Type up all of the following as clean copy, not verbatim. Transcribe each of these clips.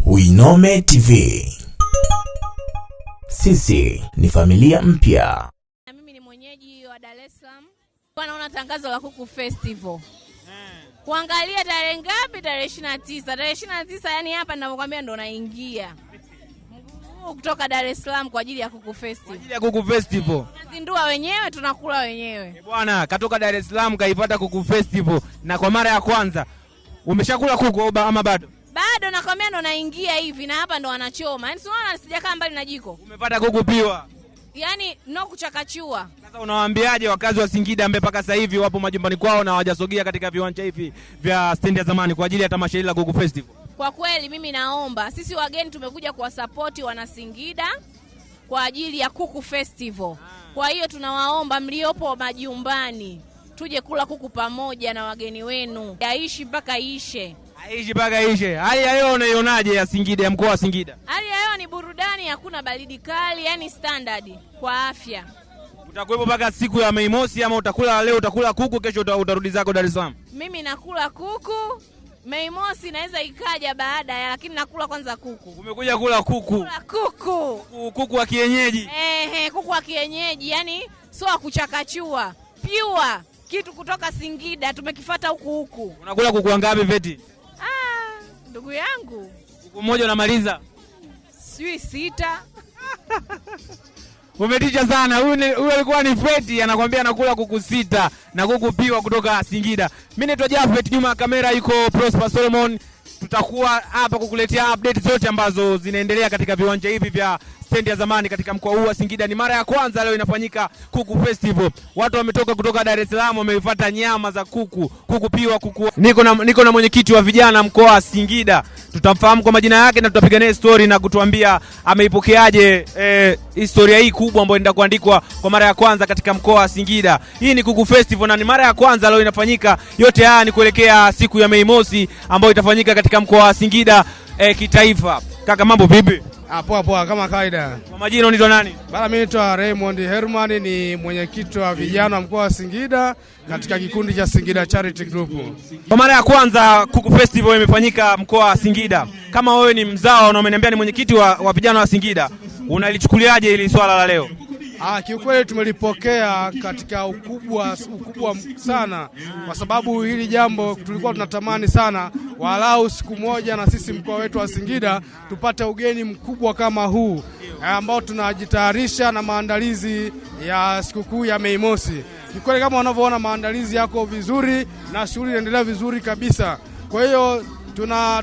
Winome TV. Sisi ni familia mpya. Mimi ni mwenyeji wa Dar es Salaam. Naona tangazo la Kuku Festival. Kuangalia tarehe ngapi? Tarehe 29. Tarehe 29 yani hapa ninapokuambia ndo naingia. Kutoka Dar es Salaam kwa ajili ya Kuku Festival. Kwa ajili ya Kuku Festival. Tunazindua wenyewe, tunakula wenyewe. Bwana, katoka Dar es Salaam kaipata Kuku Festival na kwa mara ya kwanza. Umeshakula kuku ama bado? Bado nakwambia ndo naingia hivi na hapa ndo wanachoma. Yaani unaona sijakaa mbali na jiko. Umepata kuku piwa. Yaani no kuchakachua. Sasa unawaambiaje wakazi wa Singida ambao mpaka sasa hivi wapo majumbani kwao na hawajasogea katika viwanja hivi vya stendi ya zamani kwa ajili ya tamasha hili la Kuku Festival? Kwa kweli mimi naomba sisi wageni tumekuja kuwasupport wana Singida kwa ajili ya Kuku Festival. Kwa hiyo tunawaomba mliopo majumbani tuje kula kuku pamoja na wageni wenu. Yaishi mpaka ishe. Aishi mpaka ishe. Hali ya hewa unaionaje ya Singida, ya mkoa wa Singida? Hali ya hewa ni burudani, hakuna baridi kali, yani standard kwa afya. Utakuwepo mpaka siku ya Mei Mosi ama utakula leo utakula kuku kesho utarudi zako Dar es Salaam? Mimi nakula kuku. Mei Mosi naweza ikaja baada ya, lakini nakula kwanza kuku. Umekuja kula kuku? Kula kuku. Kuku wa kienyeji. Kuku wa kienyeji, yani sio wa kuchakachua. Pure kitu kutoka Singida tumekifuata huku. Unakula kuku wangapi Veti? Ndugu yangu. Kuku mmoja unamaliza? Sui 6. Umetisha sana. Huyu alikuwa ni Veti anakuambia anakula kuku 6 na kuku piwa kutoka Singida. Mimi naitwa Jafet, nyuma kamera iko Prosper Solomon. Tutakuwa hapa kukuletea update zote ambazo zinaendelea katika viwanja hivi vya stendi ya zamani katika mkoa huu wa Singida. Ni mara ya kwanza leo inafanyika Kuku Festival. Watu wametoka kutoka Dar es Salaam wameifuata nyama za kuku piwa kuku. Niko na mwenyekiti wa vijana mkoa wa Singida. Tutamfahamu kwa majina yake na tutapiga naye story na kutuambia ameipokeaje historia hii kubwa ambayo inaenda kuandikwa kwa mara ya kwanza katika mkoa wa Singida. Hii ni Kuku Festival na ni mara ya kwanza leo inafanyika. Yote haya ni kuelekea siku ya Mei Mosi ambayo itafanyika katika mkoa wa Singida kitaifa. Kaka, mambo vipi? Poa kama kawaida. Kwa majina unaitwa nani? Bana, mimi naitwa Raymond Herman, ni mwenyekiti wa vijana mkoa wa Singida katika kikundi cha Singida Charity Group. Kwa mara ya kwanza Kuku Festival imefanyika mkoa wa Singida. Kama wewe ni mzao na umeniambia ni mwenyekiti wa vijana wa Singida, unalichukuliaje hili swala la leo? Kiukweli tumelipokea katika ukubwa sana, kwa sababu hili jambo tulikuwa tunatamani sana walau siku moja na sisi mkoa wetu wa Singida tupate ugeni mkubwa kama huu ambao tunajitayarisha na maandalizi ya sikukuu ya Mei Mosi. Kiukweli kama unavyoona maandalizi yako vizuri na shughuli inaendelea vizuri kabisa. Kwa hiyo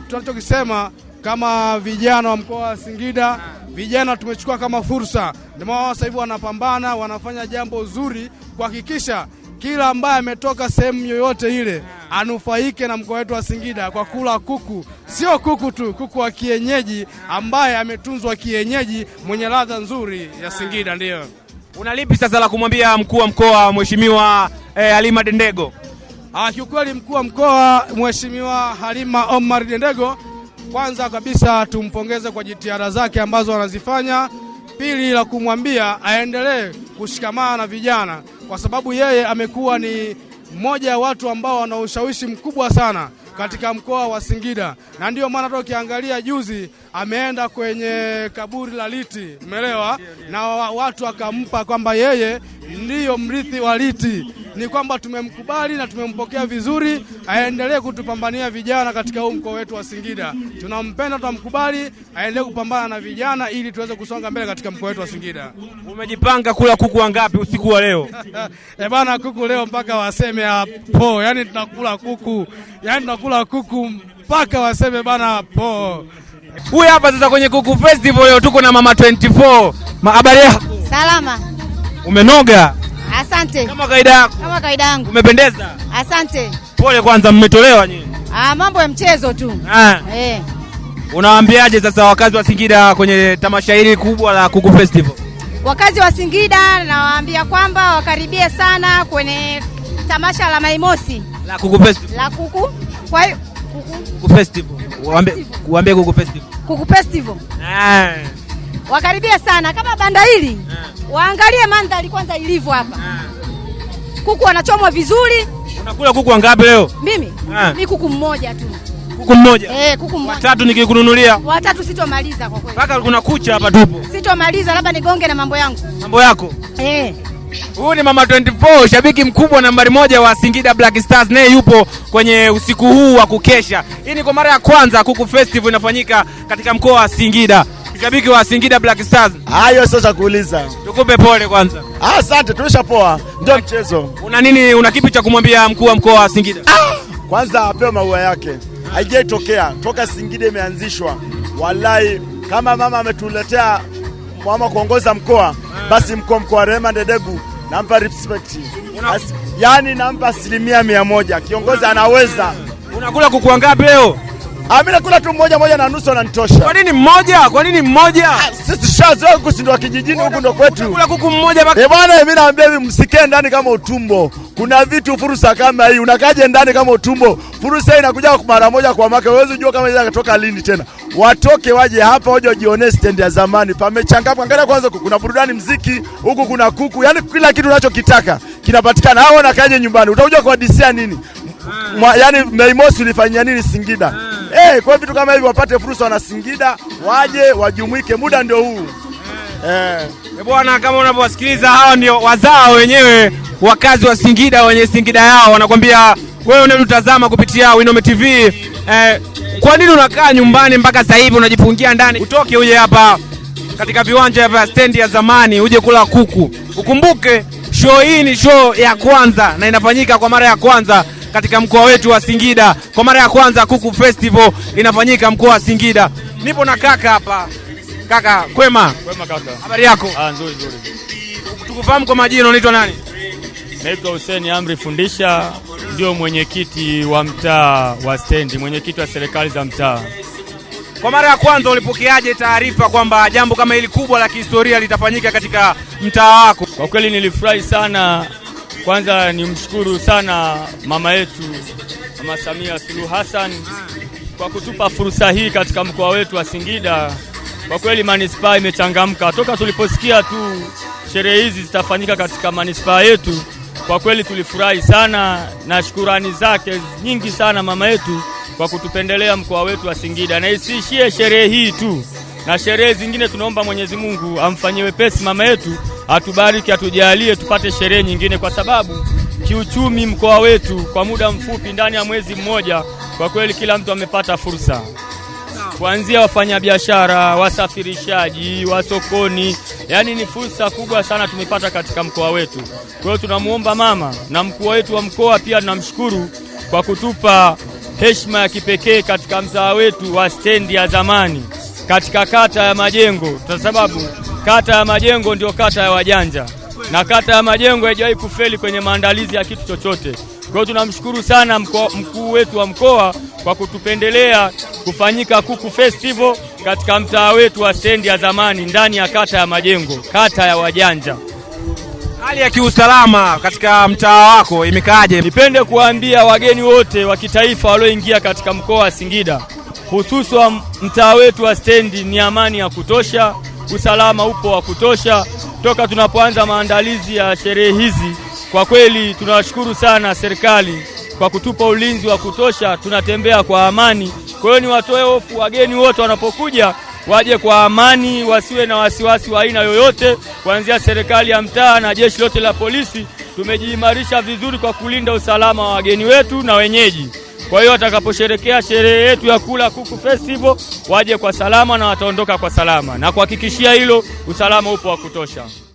tunachokisema kama vijana wa mkoa wa Singida, vijana tumechukua kama fursa. Ndio maana sasa hivi wanapambana, wanafanya jambo zuri kuhakikisha kila ambaye ametoka sehemu yoyote ile anufaike na mkoa wetu wa Singida kwa kula kuku. Sio kuku tu, kuku wa kienyeji ambaye ametunzwa kienyeji mwenye ladha nzuri ya Singida. Ndio. Unalipi sasa la kumwambia mkuu wa mkoa Mheshimiwa Halima Dendego? Kiukweli mkuu wa mkoa Mheshimiwa Halima Omar Dendego, kwanza kabisa tumpongeze kwa jitihada zake ambazo anazifanya. Pili, la kumwambia aendelee kushikamana na vijana kwa sababu yeye amekuwa ni mmoja ya watu ambao wana ushawishi mkubwa sana katika mkoa wa Singida. Na ndio maana hata ukiangalia juzi ameenda kwenye kaburi la Liti, umeelewa? Na watu akampa kwamba yeye ndiyo mrithi wa Liti. Ni kwamba tumemkubali na tumempokea vizuri, aendelee kutupambania vijana katika huu mkoa wetu wa Singida. Tunampenda, tunamkubali, aendelee kupambana na vijana ili tuweze kusonga mbele katika mkoa wetu wa Singida. Umejipanga kula kuku wangapi usiku wa leo? Bana, kuku leo mpaka waseme hapo. Yaani tunakula kuku. Yaani tunakula kuku mpaka waseme bana po. Huyu hapa sasa kwenye Kuku Festival leo tuko na Mama 24. Habari yako? Salama. Umenoga? Asante. Kama kawaida yako? Kama kawaida yangu. Umependeza? Asante. Pole kwanza, mmetolewa nyinyi? Mambo ya mchezo tu. Unawaambiaje sasa wakazi wa Singida kwenye tamasha hili kubwa la Kuku Festival? Wakazi wa Singida nawaambia kwamba wakaribie sana kwenye tamasha la Mei Mosi la Kuku Festival. La kuku. Kwa hiyo Kuku Festival. Waambie Kuku Festival. Kuku Festival. Wakaribie sana kama banda hili. Waangalie mandhari kwanza ilivyo hapa. Kuku wanachomwa vizuri. Unakula kuku wangapi leo? Mimi? Ni kuku mmoja tu. Kuku mmoja? Kuku mmoja. Watatu nikikununulia? Watatu sitomaliza kwa kweli. Paka kuna kucha hapa tupo. Sitomaliza, labda nigonge na mambo yangu. Mambo yako? Huyu ni Mama 24, shabiki mkubwa nambari 1 wa Singida Black Stars, naye yupo kwenye usiku huu wa kukesha. Hii ni kwa mara ya kwanza Kuku Festival inafanyika katika mkoa wa Singida. Shabiki wa Singida Black Stars. Hayo sasa kuuliza. Tukupe pole kwanza. Asante, tumeshapoa. Ndio mchezo. Una kipi cha kumwambia mkuu wa mkoa wa Singida? Kwanza apewe maua yake. Haijatokea toka Singida imeanzishwa. Wallahi kama mama ametuletea mama kuongoza mkoa, basi mkoa Rehema Ndedegu nampa respect. Yaani nampa 100%. Kiongozi anaweza. Unakula kuku ngapi leo? Mimi nakula tu moja na nusu ananitosha. Kwa nini mmoja? Sisi shazoea kusindwa kijijini huku ndo kwetu. Unakula kuku mmoja baki. Bwana mimi naambia hivi, msikae ndani kama utumbo. Kuna vitu fursa kama hii. Unakaje ndani kama utumbo? Fursa inakuja mara moja kwa mwaka. Huwezi kujua kama inaweza kutoka lini tena. Watoke waje hapa waje wajione stand ya zamani. Pamechangamka. Angalia kwanza kuna burudani, muziki, huku kuna kuku. Yaani kila kitu unachokitaka kinapatikana. Hao wanakaje nyumbani? Utakuja kuhadisia nini? Yaani Mei Mosi ulifanyia nini Singida? Kwa vitu kama hivi wapate fursa wana Singida, waje wajumuike, muda ndio huu. Bwana, kama unavyowasikiliza hawa ndio wazao wenyewe wakazi wa Singida wenye Singida yao, wanakuambia wewe unatutazama kupitia Winome TV. Kwa nini unakaa nyumbani mpaka sasa hivi unajifungia ndani? Utoke uje hapa katika viwanja vya stendi ya zamani uje kula kuku. Ukumbuke show hii ni show ya kwanza na inafanyika kwa mara ya kwanza katika mkoa wetu wa Singida. Kwa mara ya kwanza Kuku Festival inafanyika mkoa wa Singida. Nipo na kaka hapa. Kaka, kwema? Kwema kaka. Habari yako? Nzuri. Tukufahamu kwa majina, unaitwa nani? Naitwa Hussein Amri Fundisha, ndio mwenyekiti wa mtaa wa stendi, mwenyekiti wa serikali za mtaa. Kwa mara ya kwanza ulipokeaje taarifa kwamba jambo kama hili kubwa la kihistoria litafanyika katika mtaa wako? Kwa kweli nilifurahi sana. Kwanza nimshukuru sana mama yetu Mama Samia Suluhu Hassan kwa kutupa fursa hii katika mkoa wetu wa Singida. Kwa kweli manispaa imechangamka. Toka tuliposikia tu sherehe hizi zitafanyika katika manispaa yetu, kwa kweli tulifurahi sana na shukrani zake nyingi sana mama yetu kwa kutupendelea mkoa wetu wa Singida. Na isiishie sherehe hii tu, na sherehe zingine tunaomba Mwenyezi Mungu amfanyie wepesi mama yetu, atubariki, atujalie tupate sherehe nyingine, kwa sababu kiuchumi mkoa wetu kwa muda mfupi ndani ya mwezi mmoja kwa kweli kila mtu amepata fursa. Kuanzia wafanyabiashara, wasafirishaji, wasokoni, yani ni fursa kubwa sana tumepata katika mkoa wetu. Kwa hiyo tunamuomba mama na mkuu wetu wa mkoa pia tunamshukuru kwa kutupa heshima ya kipekee katika mtaa wetu wa stendi ya zamani katika kata ya Majengo, kwa sababu kata ya Majengo ndio kata ya wajanja na kata ya Majengo haijawahi kufeli kwenye maandalizi ya kitu chochote. Kwa hiyo tunamshukuru sana mkuu wetu wa mkoa kwa kutupendelea kufanyika Kuku Festival katika mtaa wetu wa stendi ya zamani ndani ya kata ya Majengo, kata ya wajanja. Hali ya kiusalama katika mtaa wako imekaaje? Nipende kuambia wageni wote wa kitaifa walioingia katika mkoa wa Singida, hususan mtaa wetu wa stendi, ni amani ya kutosha, usalama upo wa kutosha. Toka tunapoanza maandalizi ya sherehe hizi, kwa kweli tunawashukuru sana serikali kwa kutupa ulinzi wa kutosha, tunatembea kwa amani. Kwa hiyo ni watoe hofu wageni wote wanapokuja, waje kwa amani, wasiwe na wasiwasi wa aina yoyote. Kuanzia serikali ya mtaa na jeshi lote la polisi tumejiimarisha vizuri kwa kulinda usalama wa wageni wetu na wenyeji. Kwa hiyo watakaposherekea sherehe yetu ya kula Kuku Festival waje kwa salama na wataondoka kwa salama, na kuhakikishia hilo usalama upo wa kutosha.